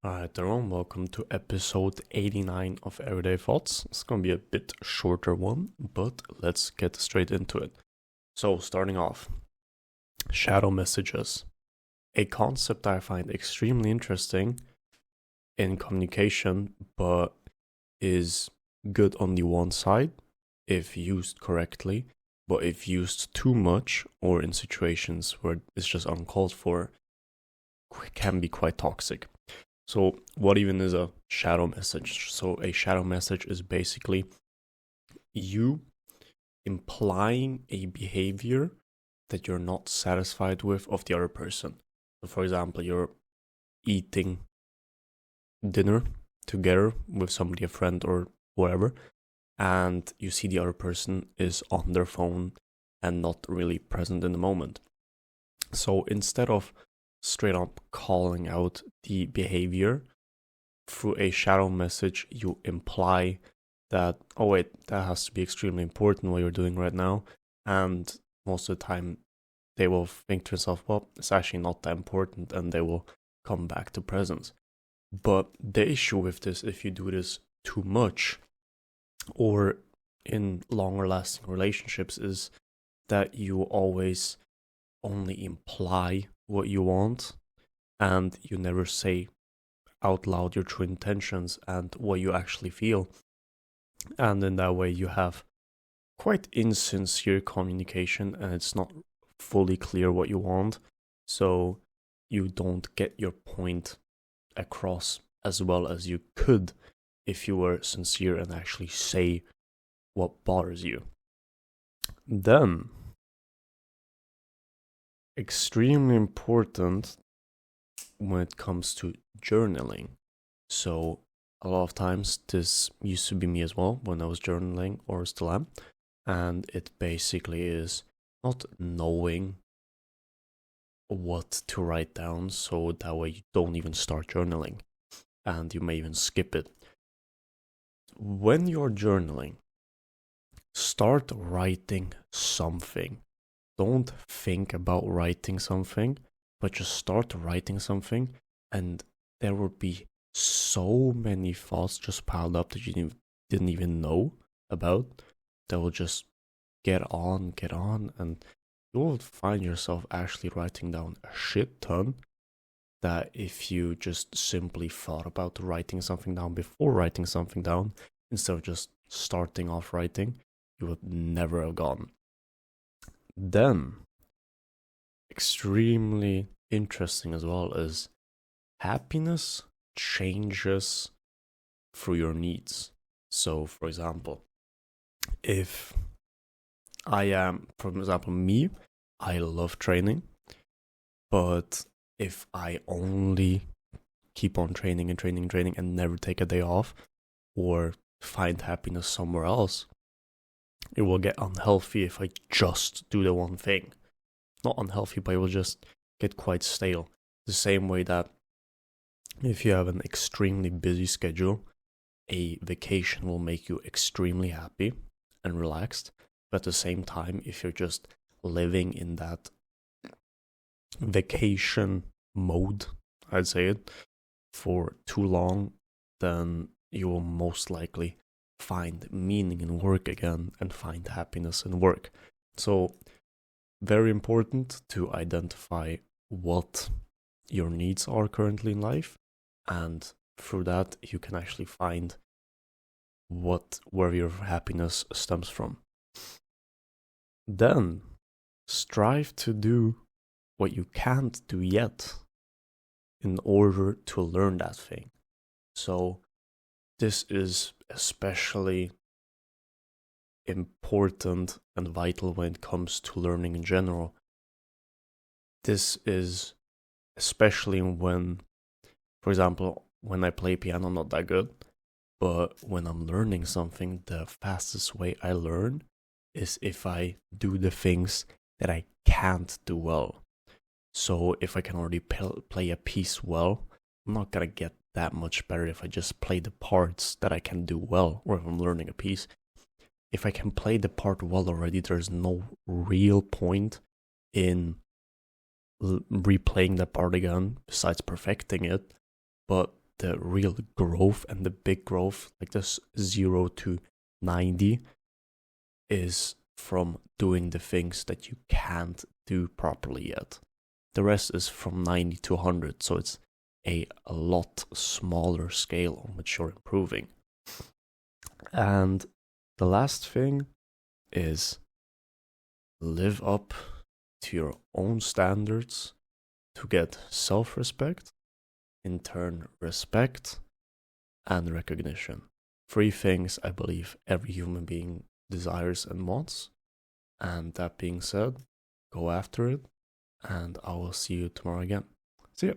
Alright, everyone, welcome to episode 89 of Everyday Thoughts. It's gonna be a bit shorter one, but let's get straight into it. So, starting off, shadow messages. A concept I find extremely interesting in communication, but is good on the one side if used correctly, but if used too much or in situations where it's just uncalled for, can be quite toxic. So what even is a shadow message? So a shadow message is basically you implying a behavior that you're not satisfied with of the other person. So for example, you're eating dinner together with somebody, a friend or whatever, and you see the other person is on their phone and not really present in the moment. So instead of straight up calling out the behavior through a shadow message, you imply that, oh wait, that has to be extremely important what you're doing right now. And most of the time they will think to themselves, well, it's actually not that important, and they will come back to presence. But the issue with this, if you do this too much or in longer lasting relationships, is that you always only imply what you want and you never say out loud your true intentions and what you actually feel. And in that way, you have quite insincere communication and it's not fully clear what you want. So you don't get your point across as well as you could if you were sincere and actually say what bothers you. Then, extremely important when it comes to journaling. So a lot of times this used to be me as well when I was journaling, or still am, and it basically is not knowing what to write down, so that way you don't even start journaling and you may even skip it. When you're journaling, start writing something. Don't think about writing something, but just start writing something, and there will be so many thoughts just piled up that you didn't even know about that will just get on, and you will find yourself actually writing down a shit ton that if you just simply thought about writing something down before writing something down, instead of just starting off writing, you would never have gone. Then, extremely interesting as well is happiness changes through your needs. So, for example, if I am, for example, me, I love training, but if I only keep on training and never take a day off or find happiness somewhere else, it will get unhealthy if I just do the one thing. Not unhealthy, but it will just get quite stale. The same way that if you have an extremely busy schedule, a vacation will make you extremely happy and relaxed. But at the same time, if you're just living in that vacation mode, I'd say it, for too long, then you will most likely find meaning in work again and find happiness in work. So, very important to identify what your needs are currently in life, and through that you can actually find where your happiness stems from. Then strive to do what you can't do yet in order to learn that thing. So this is especially important and vital when it comes to learning in general. This is especially when, for example, when I play piano, I'm not that good, but when I'm learning something, the fastest way I learn is if I do the things that I can't do well. So if I can already play a piece well, I'm not gonna get that much better if I just play the parts that I can do well, or if I'm learning a piece. If I can play the part well already, there's no real point in replaying that part again besides perfecting it. But the real growth and the big growth, like this 0 to 90, is from doing the things that you can't do properly yet. The rest is from 90 to 100, so it's a lot smaller scale on which you're improving. And the last thing is live up to your own standards to get self-respect, in turn respect, and recognition. 3 things I believe every human being desires and wants. And that being said, go after it, and I will see you tomorrow again. See ya.